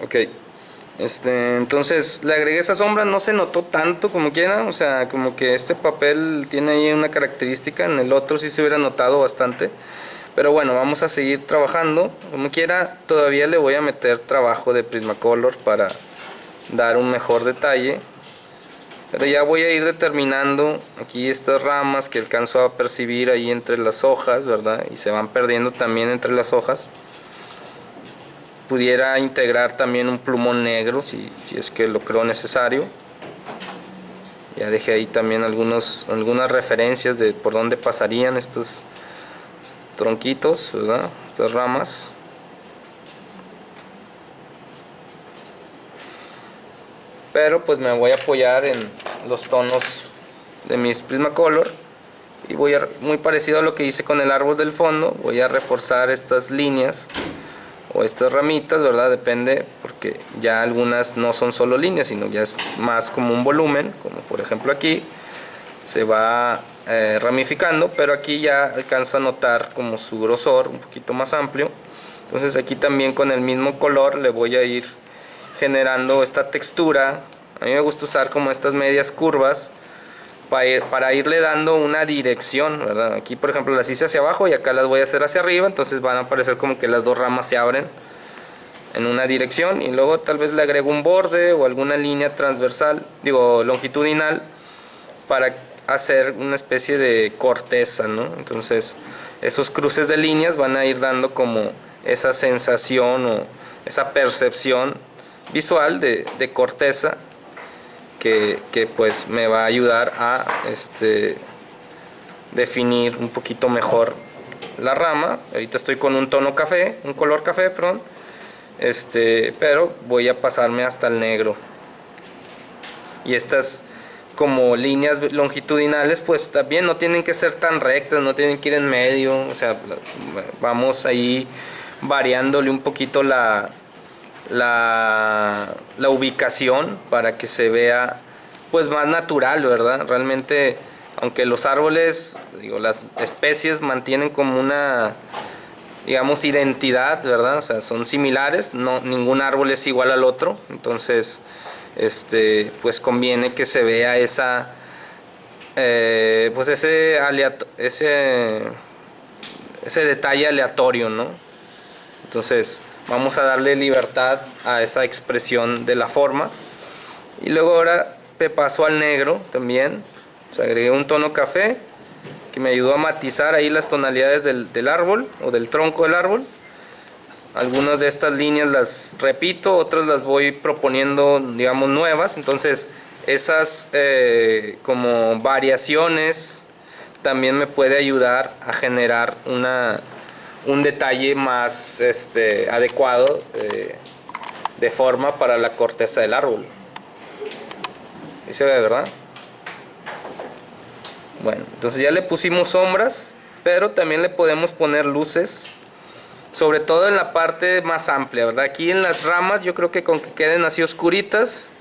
Ok. Entonces le agregué esa sombra, no se notó tanto como quiera, o sea, como que este papel tiene ahí una característica, en el otro sí se hubiera notado bastante. Pero bueno, vamos a seguir trabajando. Como quiera, todavía le voy a meter trabajo de Prismacolor para dar un mejor detalle. Pero ya voy a ir determinando aquí estas ramas que alcanzo a percibir ahí entre las hojas, ¿verdad? Y se van perdiendo también entre las hojas. Pudiera integrar también un plumón negro si es que lo creo necesario. Ya dejé ahí también algunas referencias de por dónde pasarían estos tronquitos, ¿verdad? Estas ramas. Pero pues me voy a apoyar en los tonos de mis Prismacolor y voy a, muy parecido a lo que hice con el árbol del fondo, voy a reforzar estas líneas o estas ramitas, ¿verdad? Depende, porque ya algunas no son solo líneas, sino ya es más como un volumen, como por ejemplo aquí se va ramificando, pero aquí ya alcanzo a notar como su grosor un poquito más amplio. Entonces aquí también con el mismo color le voy a ir generando esta textura. A mí me gusta usar como estas medias curvas para irle dando una dirección, ¿verdad? Aquí por ejemplo las hice hacia abajo y acá las voy a hacer hacia arriba, entonces van a aparecer como que las dos ramas se abren en una dirección y luego tal vez le agrego un borde o alguna línea transversal, digo longitudinal, para hacer una especie de corteza, ¿no? Entonces esos cruces de líneas van a ir dando como esa sensación o esa percepción visual de corteza que pues me va a ayudar a definir un poquito mejor la rama. Ahorita estoy con un tono café, un color café, perdón, pero voy a pasarme hasta el negro. Y estas como líneas longitudinales pues también no tienen que ser tan rectas, no tienen que ir en medio, o sea, vamos ahí variándole un poquito la ubicación para que se vea pues más natural, ¿verdad? Realmente, aunque los árboles, digo, las especies mantienen como una, digamos, identidad, ¿verdad? O sea, son similares, no, ningún árbol es igual al otro, entonces, pues conviene que se vea esa, pues ese detalle aleatorio, ¿no? Entonces, vamos a darle libertad a esa expresión de la forma. Y luego ahora me paso al negro también. O sea, agregué un tono café que me ayudó a matizar ahí las tonalidades del árbol o del tronco del árbol. Algunas de estas líneas las repito, otras las voy proponiendo, digamos, nuevas. Entonces, esas como variaciones también me puede ayudar a generar un detalle más adecuado de forma para la corteza del árbol. ¿Sí se ve, verdad? Bueno, entonces ya le pusimos sombras, pero también le podemos poner luces, sobre todo en la parte más amplia, ¿verdad? Aquí en las ramas yo creo que con que queden así oscuritas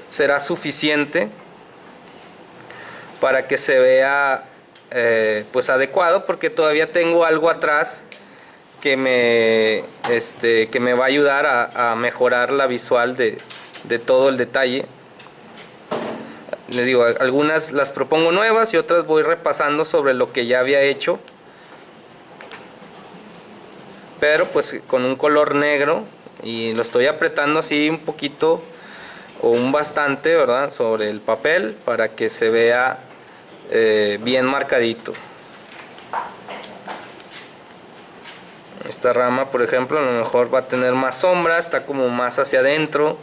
será suficiente para que se vea pues adecuado, porque todavía tengo algo atrás que me va a ayudar a mejorar la visual de todo el detalle. Les digo, algunas las propongo nuevas y otras voy repasando sobre lo que ya había hecho, pero pues con un color negro, y lo estoy apretando así un poquito o un bastante, ¿verdad?, sobre el papel para que se vea bien marcadito. Esta rama, por ejemplo, a lo mejor va a tener más sombra, está como más hacia adentro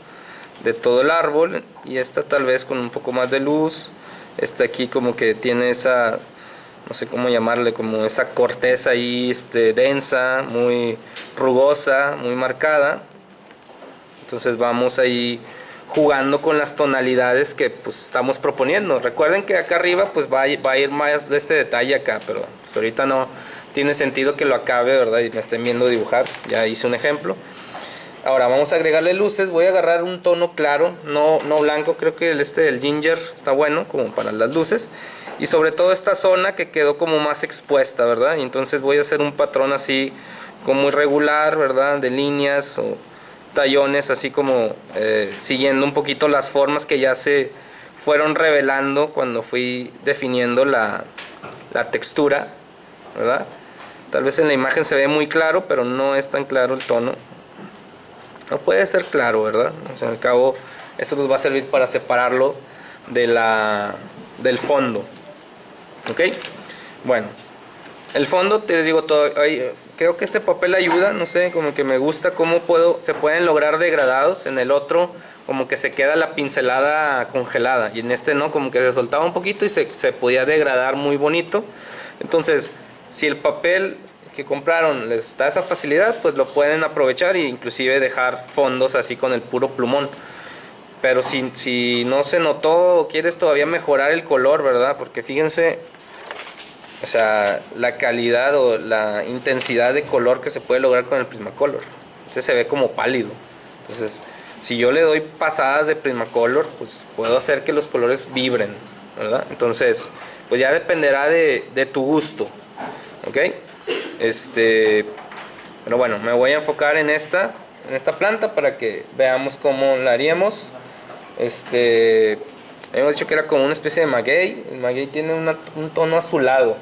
de todo el árbol, y esta tal vez con un poco más de luz. Esta aquí como que tiene esa, no sé cómo llamarle, como esa corteza ahí densa, muy rugosa, muy marcada. Entonces vamos ahí jugando con las tonalidades que pues estamos proponiendo. Recuerden que acá arriba pues va a ir más de este detalle acá, pero pues ahorita no tiene sentido que lo acabe, ¿verdad? Y me estén viendo dibujar. Ya hice un ejemplo. Ahora vamos a agregarle luces. Voy a agarrar un tono claro, no blanco. Creo que del ginger está bueno como para las luces. Y sobre todo esta zona que quedó como más expuesta, ¿verdad? Y entonces voy a hacer un patrón así como irregular, ¿verdad? De líneas tallones así como siguiendo un poquito las formas que ya se fueron revelando cuando fui definiendo la textura, ¿verdad? Tal vez en la imagen se ve muy claro, pero no es tan claro el tono. No puede ser claro, ¿verdad? O sea, al cabo, eso nos va a servir para separarlo del fondo. ¿Ok? Bueno, el fondo, te digo, creo que este papel ayuda, no sé, como que me gusta cómo se pueden lograr degradados. En el otro, como que se queda la pincelada congelada, y en este no, como que se soltaba un poquito y se podía degradar muy bonito. Entonces, si el papel que compraron les da esa facilidad, pues lo pueden aprovechar e inclusive dejar fondos así con el puro plumón. Pero si no se notó o quieres todavía mejorar el color, ¿verdad? Porque fíjense, o sea, la calidad o la intensidad de color que se puede lograr con el Prismacolor. Entonces se ve como pálido. Entonces, si yo le doy pasadas de Prismacolor, pues puedo hacer que los colores vibren, ¿verdad? Entonces, pues ya dependerá de tu gusto, ¿ok? Pero bueno, me voy a enfocar en esta planta para que veamos cómo la haríamos. Habíamos dicho que era como una especie de maguey. El maguey tiene un tono azulado.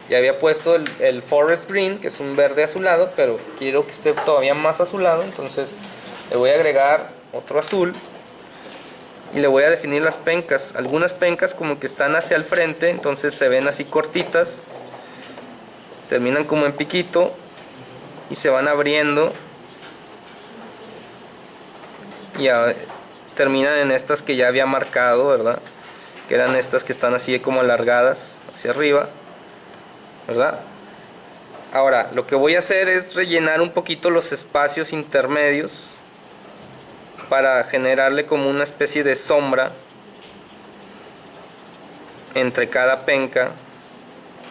Ya había puesto el forest green, que es un verde azulado, pero quiero que esté todavía más azulado. Entonces le voy a agregar otro azul y le voy a definir las pencas. Algunas pencas como que están hacia el frente, entonces se ven así cortitas, terminan como en piquito y se van abriendo y terminan en estas que ya había marcado, ¿verdad? Que eran estas que están así como alargadas hacia arriba, ¿verdad? Ahora, lo que voy a hacer es rellenar un poquito los espacios intermedios para generarle como una especie de sombra entre cada penca,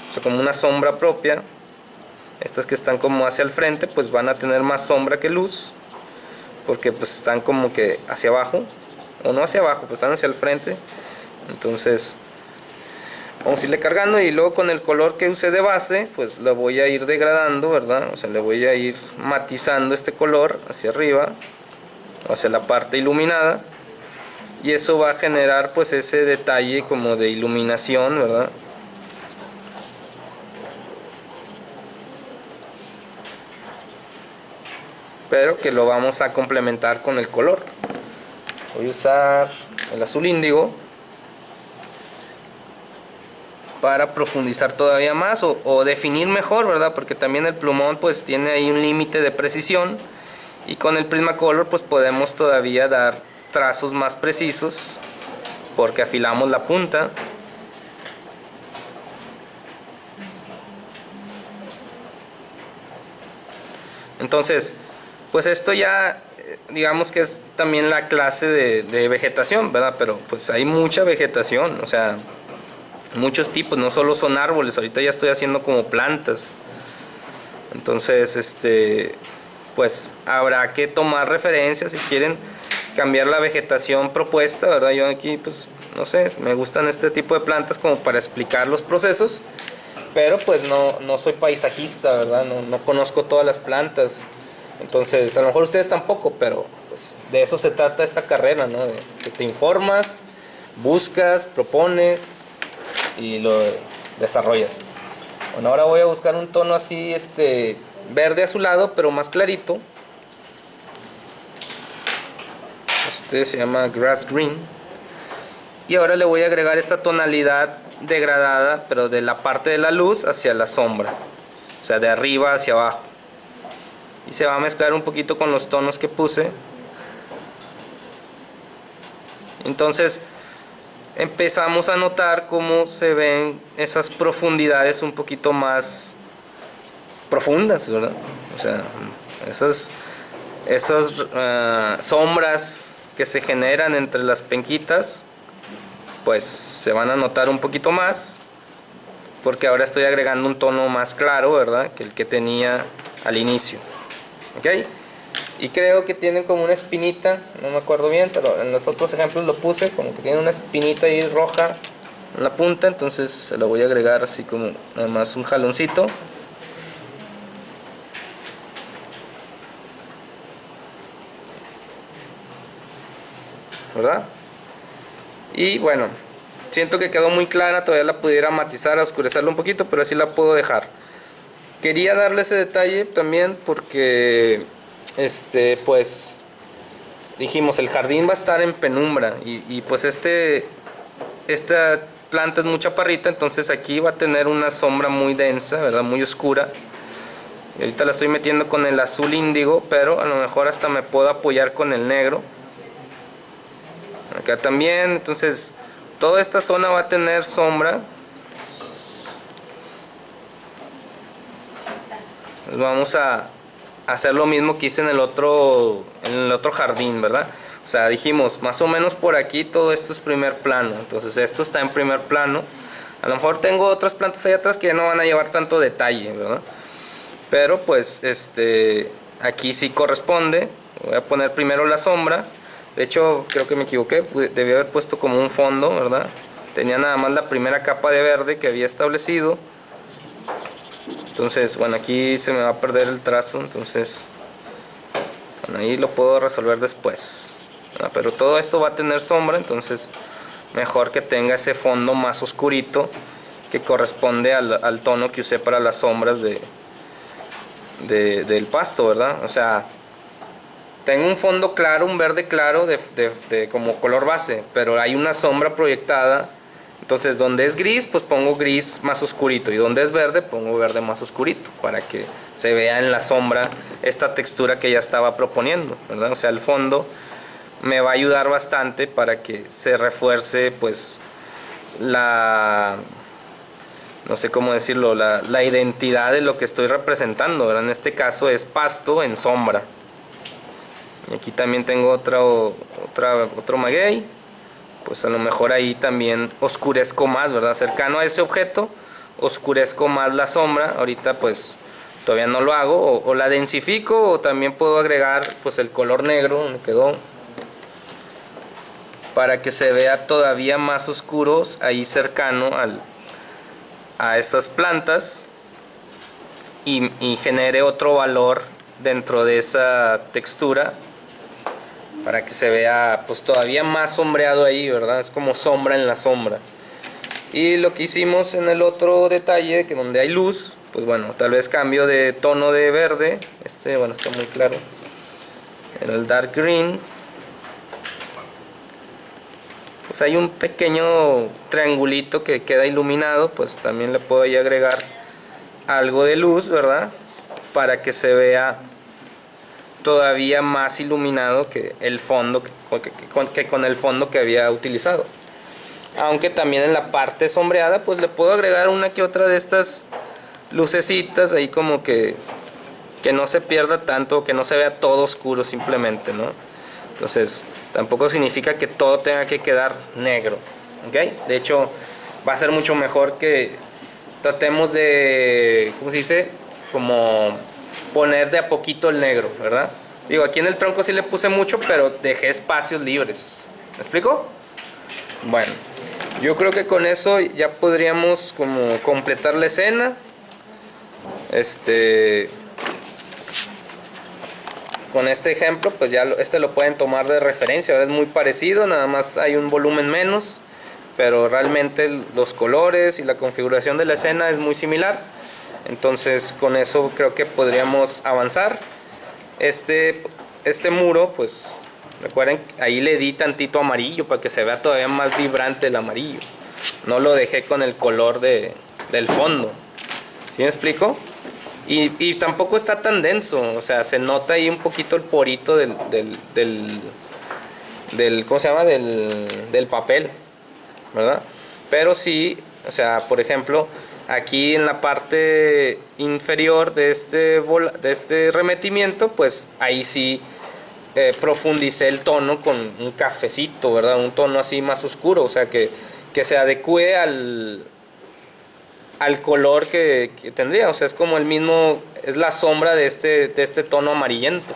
o sea, como una sombra propia. Estas que están como hacia el frente, pues van a tener más sombra que luz, porque pues están como que hacia abajo, o no hacia abajo, pues están hacia el frente. Entonces vamos a irle cargando y luego con el color que use de base, pues lo voy a ir degradando, ¿verdad? O sea, le voy a ir matizando este color hacia arriba, hacia la parte iluminada, y eso va a generar pues ese detalle como de iluminación, ¿verdad? Pero que lo vamos a complementar con el color. Voy a usar el azul índigo para profundizar todavía más o definir mejor, ¿verdad? Porque también el plumón pues tiene ahí un límite de precisión, y con el Prismacolor pues podemos todavía dar trazos más precisos porque afilamos la punta. Entonces, pues esto ya digamos que es también la clase de vegetación, ¿verdad? Pero pues hay mucha vegetación, o sea, muchos tipos, no solo son árboles. Ahorita ya estoy haciendo como plantas. Entonces, pues habrá que tomar referencias si quieren cambiar la vegetación propuesta, ¿verdad? Yo aquí, pues, no sé, me gustan este tipo de plantas como para explicar los procesos, pero pues no soy paisajista, ¿verdad? No conozco todas las plantas. Entonces, a lo mejor ustedes tampoco, pero pues de eso se trata esta carrera, ¿no? De que te informas, buscas, propones y lo desarrollas. Bueno, ahora voy a buscar un tono así, verde azulado, pero más clarito. Este se llama grass green. Y ahora le voy a agregar esta tonalidad degradada, pero de la parte de la luz hacia la sombra, o sea, de arriba hacia abajo. Y se va a mezclar un poquito con los tonos que puse. Entonces empezamos a notar cómo se ven esas profundidades un poquito más profundas, ¿verdad? O sea, esas sombras que se generan entre las penquitas, pues se van a notar un poquito más, porque ahora estoy agregando un tono más claro, ¿verdad? Que el que tenía al inicio. ¿Ok? Y creo que tienen como una espinita, no me acuerdo bien, pero en los otros ejemplos lo puse, como que tiene una espinita ahí roja en la punta, entonces se lo voy a agregar así como nada más un jaloncito. ¿verdad? Y bueno, siento que quedó muy clara, todavía la pudiera matizar, oscurecerla un poquito, pero así la puedo dejar. Quería darle ese detalle también porque, pues, dijimos, el jardín va a estar en penumbra y pues esta planta es muy chaparrita, entonces aquí va a tener una sombra muy densa, ¿verdad? Muy oscura. Y ahorita la estoy metiendo con el azul índigo, pero a lo mejor hasta me puedo apoyar con el negro. Acá también, entonces toda esta zona va a tener sombra. Pues vamos a hacer lo mismo que hice en el otro jardín, ¿verdad? O sea, dijimos, más o menos por aquí todo esto es primer plano. Entonces esto está en primer plano. A lo mejor tengo otras plantas allá atrás que ya no van a llevar tanto detalle, ¿verdad? Pero pues aquí sí corresponde. Voy a poner primero la sombra. De hecho, creo que me equivoqué. Debí haber puesto como un fondo, ¿verdad? Tenía nada más la primera capa de verde que había establecido. Entonces, bueno, aquí se me va a perder el trazo. Entonces, bueno, ahí lo puedo resolver después. Pero todo esto va a tener sombra. Entonces, mejor que tenga ese fondo más oscurito que corresponde al tono que usé para las sombras del pasto, ¿verdad? O sea, tengo un fondo claro, un verde claro de como color base, pero hay una sombra proyectada. Entonces donde es gris, pues pongo gris más oscurito, y donde es verde, pongo verde más oscurito, para que se vea en la sombra esta textura que ya estaba proponiendo, ¿verdad? O sea, el fondo me va a ayudar bastante para que se refuerce pues no sé cómo decirlo, la identidad de lo que estoy representando, ¿verdad? En este caso es pasto en sombra. Y aquí también tengo otro maguey. Pues a lo mejor ahí también oscurezco más, ¿verdad? Cercano a ese objeto, oscurezco más la sombra. Ahorita pues todavía no lo hago, o la densifico, o también puedo agregar pues el color negro donde quedó, para que se vea todavía más oscuros ahí cercano a esas plantas y genere otro valor dentro de esa textura, para que se vea pues todavía más sombreado ahí, ¿verdad? Es como sombra en la sombra. Y lo que hicimos en el otro detalle, que donde hay luz, pues bueno, tal vez cambio de tono de verde. Bueno, está muy claro. En el dark green, pues hay un pequeño triangulito que queda iluminado, pues también le puedo ahí agregar algo de luz, ¿verdad? Para que se vea todavía más iluminado que el fondo, que con el fondo que había utilizado. Aunque también en la parte sombreada pues le puedo agregar una que otra de estas lucecitas ahí, como que no se pierda tanto, que no se vea todo oscuro simplemente, ¿no? Entonces tampoco significa que todo tenga que quedar negro, ¿ok? De hecho va a ser mucho mejor que tratemos de, ¿cómo se dice? Como poner de a poquito el negro, ¿verdad? Digo, aquí en el tronco sí le puse mucho, pero dejé espacios libres. ¿Me explico? Bueno, yo creo que con eso ya podríamos como completar la escena. Con este ejemplo, pues ya lo pueden tomar de referencia. Ahora es muy parecido, nada más hay un volumen menos, pero realmente los colores y la configuración de la escena es muy similar. Entonces con eso creo que podríamos avanzar. Este muro, pues recuerden, ahí le di tantito amarillo para que se vea todavía más vibrante el amarillo. No lo dejé con el color del fondo. ¿Sí me explico? Y tampoco está tan denso, o sea, se nota ahí un poquito el porito del ¿cómo se llama? Del papel, ¿verdad? Pero sí, o sea, por ejemplo, aquí en la parte inferior de este remetimiento, pues ahí sí profundicé el tono con un cafecito, ¿verdad? Un tono así más oscuro, o sea, que se adecue al color que tendría. O sea, es como el mismo, es la sombra de este tono amarillento.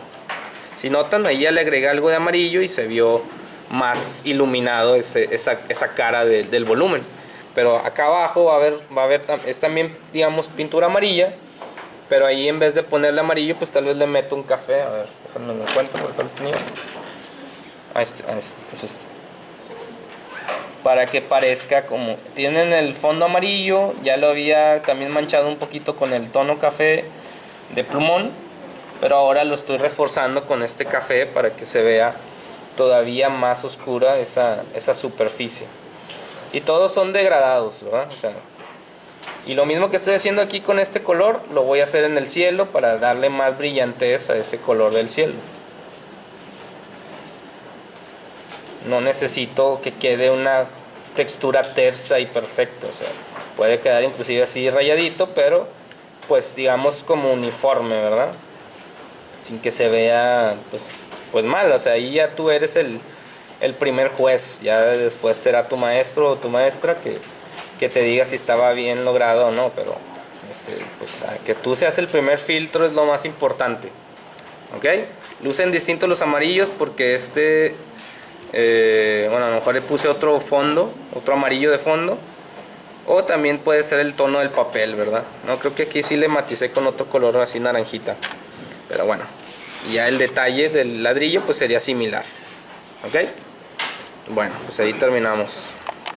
Si notan, ahí ya le agregué algo de amarillo y se vio más iluminado esa cara del volumen. Pero acá abajo va a haber es también, digamos, pintura amarilla, pero ahí en vez de ponerle amarillo, pues tal vez le meto un café. A ver, déjame me cuento porque lo tenía. Es este. Para que parezca como... Tienen el fondo amarillo, ya lo había también manchado un poquito con el tono café de plumón, pero ahora lo estoy reforzando con este café para que se vea todavía más oscura esa superficie. Y todos son degradados, ¿verdad? O sea, y lo mismo que estoy haciendo aquí con este color, lo voy a hacer en el cielo para darle más brillantez a ese color del cielo. No necesito que quede una textura tersa y perfecta, o sea, puede quedar inclusive así rayadito, pero pues digamos como uniforme, ¿verdad? Sin que se vea pues mal, o sea, ahí ya tú eres el primer juez, ya después será tu maestro o tu maestra que te diga si estaba bien logrado o no, pero pues que tú seas el primer filtro es lo más importante, ¿ok? Lucen distintos los amarillos porque bueno, a lo mejor le puse otro fondo, otro amarillo de fondo, o también puede ser el tono del papel, ¿verdad? No, creo que aquí sí le maticé con otro color así naranjita, pero bueno, y ya el detalle del ladrillo pues sería similar, ¿ok? Bueno, pues ahí terminamos.